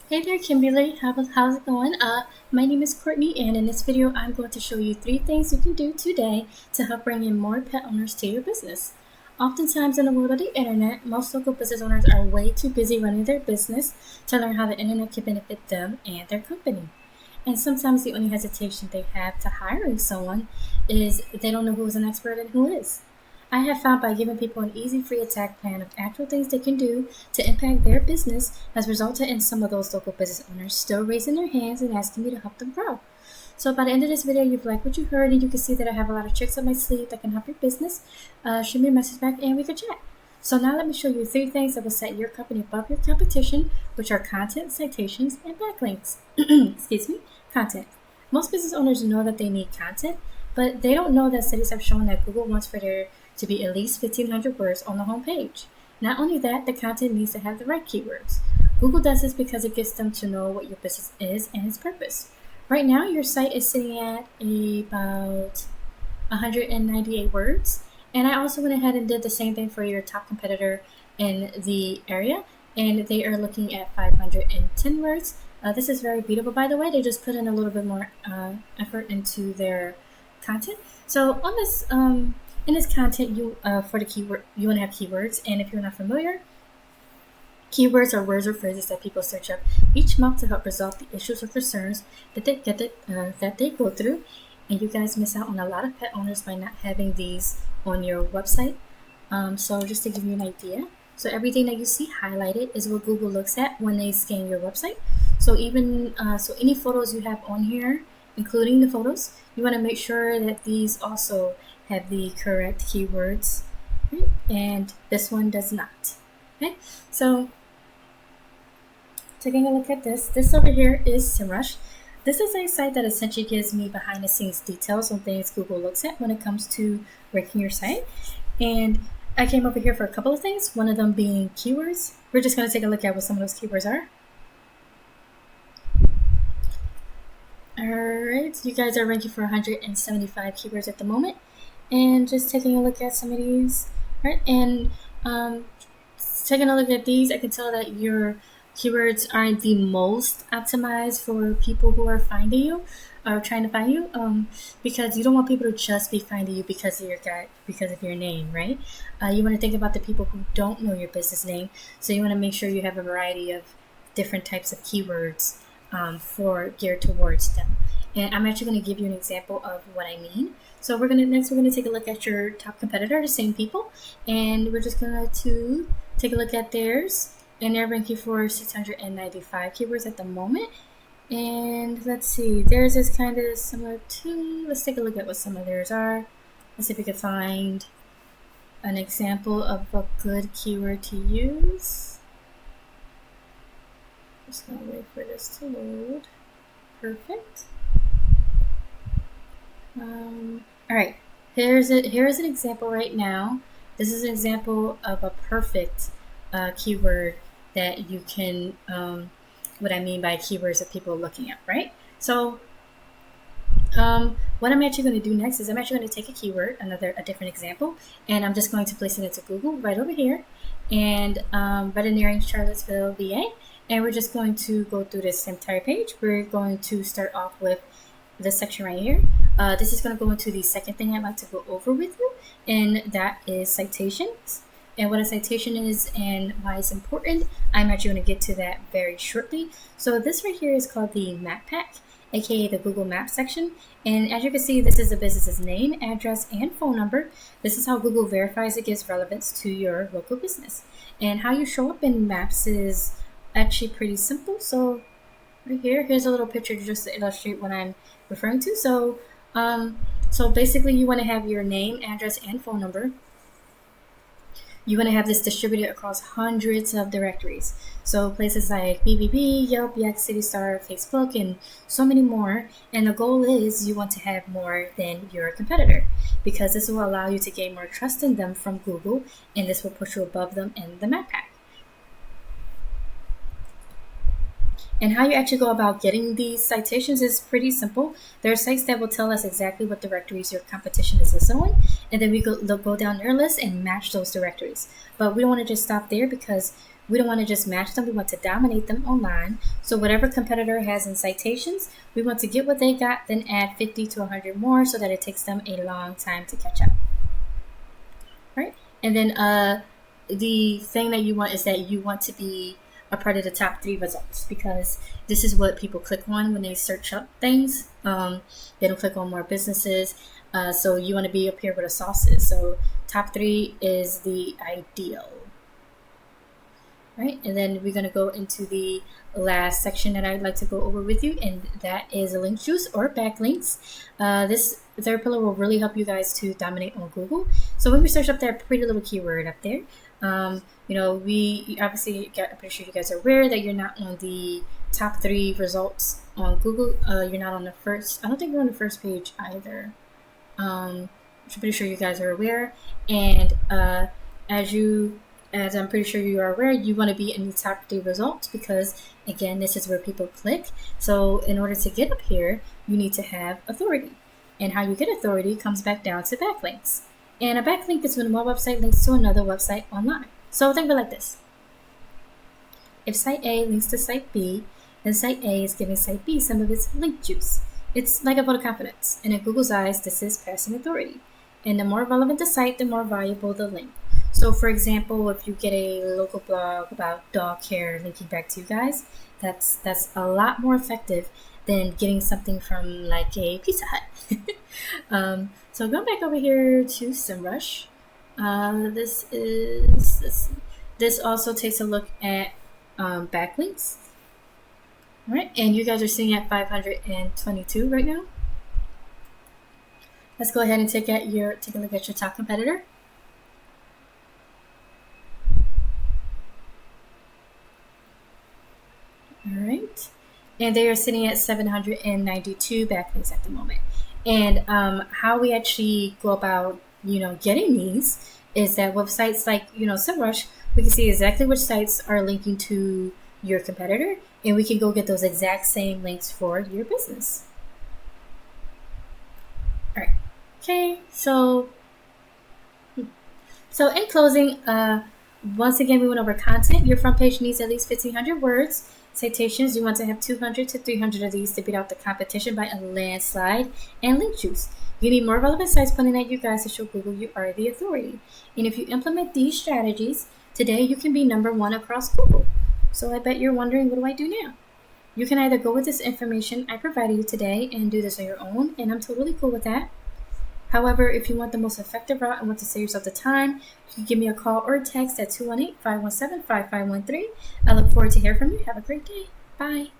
Hey there, Kimberly. How's it going? My name is Courtney, and in this video, I'm going to show you 3 things you can do today to help bring in more pet owners to your business. Oftentimes in the world of the internet, most local business owners are way too busy running their business to learn how the internet can benefit them and their company. And sometimes the only hesitation they have to hiring someone is they don't know who is an expert and who is. I have found by giving people an easy free attack plan of actual things they can do to impact their business has resulted in some of those local business owners still raising their hands and asking me to help them grow. So by the end of this video, you've liked what you heard and you can see that I have a lot of tricks up my sleeve that can help your business. Shoot me a message back and we can chat. So now let me show you 3 things that will set your company above your competition, which are content, citations, and backlinks. Excuse me, content. Most business owners know that they need content, but they don't know that studies have shown that Google wants for there to be at least 1,500 words on the home page. Not only that, the content needs to have the right keywords. Google does this because it gets them to know what your business is and its purpose. Right now, your site is sitting at about 198 words. And I also went ahead and did the same thing for your top competitor in the area, and they are looking at 510 words. This is very beatable, by the way. They just put in a little bit more effort into their content. So on this, in this content, you for the keyword, you want to have keywords. And if you're not familiar, keywords are words or phrases that people search up each month to help resolve the issues or concerns that they go through. And you guys miss out on a lot of pet owners by not having these on your website. So just to give you an idea, so everything that you see highlighted is what Google looks at when they scan your website. So even so any photos you have on here, including the photos, you want to make sure that these also have the correct keywords, right? And this one does not. Okay, so taking a look at this over here is SEMrush. This is a site that essentially gives me behind the scenes details on things Google looks at when it comes to ranking your site. And I came over here for a couple of things, one of them being keywords. We're just going to take a look at what some of those keywords are. Alright, so you guys are ranking for 175 keywords at the moment. And just taking a look at some of these, right? And taking a look at these, I can tell that your keywords aren't the most optimized for people who are finding you or trying to find you, because you don't want people to just be finding you because of your name, right? You want to think about the people who don't know your business name, so you want to make sure you have a variety of different types of keywords for geared towards them. And I'm actually going to give you an example of what I mean. So we're going to take a look at your top competitor, the same people, and we're just going to take a look at theirs. And they're ranking for 695 keywords at the moment. And let's see, theirs is kind of similar to, let's take a look at what some of theirs are. Let's see if we can find an example of a good keyword to use. Just gonna wait for this to load. Perfect. All right, here's an example right now. This is an example of a perfect keyword that you can, what I mean by keywords that people are looking at, right? So what I'm actually going to do next is I'm actually going to take a keyword, a different example, and I'm just going to place it into Google right over here, and veterinary Charlottesville, VA, and we're just going to go through this entire page. We're going to start off with this section right here. This is going to go into the second thing I'd like to go over with you, and that is citations. And what a citation is and why it's important, I'm actually going to get to that very shortly. So this right here is called the Map Pack, aka the Google Maps section. And as you can see, this is the business's name, address, and phone number. This is how Google verifies it gives relevance to your local business. And how you show up in Maps is actually pretty simple. So right here's a little picture just to illustrate what I'm referring to. So, so basically you want to have your name, address, and phone number. You want to have this distributed across hundreds of directories. So places like BBB, Yelp, Yak, CityStar, Facebook, and so many more. And the goal is you want to have more than your competitor, because this will allow you to gain more trust in them from Google, and this will push you above them in the Map Pack. And how you actually go about getting these citations is pretty simple. There are sites that will tell us exactly what directories your competition is listed on, and then we go down their list and match those directories. But we don't want to just stop there, because We don't want to just match them. We want to dominate them online. So whatever competitor has in citations, we want to get what they got, then add 50 to 100 more so that it takes them a long time to catch up. Right? And then the thing that you want is that you want to be a part of the top 3 results, because this is what people click on when they search up things. They don't click on more businesses. So you want to be up here where the sauce is. So top 3 is the ideal. Right? And then we're going to go into the last section that I'd like to go over with you, and that is link juice or backlinks. This third pillar will really help you guys to dominate on Google. So when we search up that pretty little keyword up there, we obviously I'm pretty sure you guys are aware that you're not on the top 3 results on Google. You're not on the first. I don't think we're on the first page either. I'm pretty sure you guys are aware, and as I'm pretty sure you are aware, you want to be in the top 3 results, because again, this is where people click. So in order to get up here, you need to have authority. And how you get authority comes back down to backlinks. And a backlink is when one website links to another website online. So think of it like this. If site A links to site B, then site A is giving site B some of its link juice. It's like a vote of confidence. And in Google's eyes, this is passing authority. And the more relevant the site, the more valuable the link. So for example, if you get a local blog about dog care linking back to you guys, that's a lot more effective than getting something from like a Pizza Hut. So going back over here to SEMrush, this also takes a look at backlinks. All right, and you guys are sitting at 522 right now. Let's go ahead and take a look at your top competitor. All right, and they are sitting at 792 backlinks at the moment. And how we actually go about, getting these is that websites like, SEMrush, we can see exactly which sites are linking to your competitor, and we can go get those exact same links for your business. All right. Okay. So in closing, once again, we went over content. Your front page needs at least 1,500 words. Citations, you want to have 200 to 300 of these to beat out the competition by a landslide. And link juice. You need more relevant sites pointing at you guys to show Google you are the authority. And if you implement these strategies, today you can be number 1 across Google. So I bet you're wondering, what do I do now? You can either go with this information I provided you today and do this on your own, and I'm totally cool with that. However, if you want the most effective route and want to save yourself the time, you can give me a call or a text at 218-517-5513. I look forward to hearing from you. Have a great day. Bye.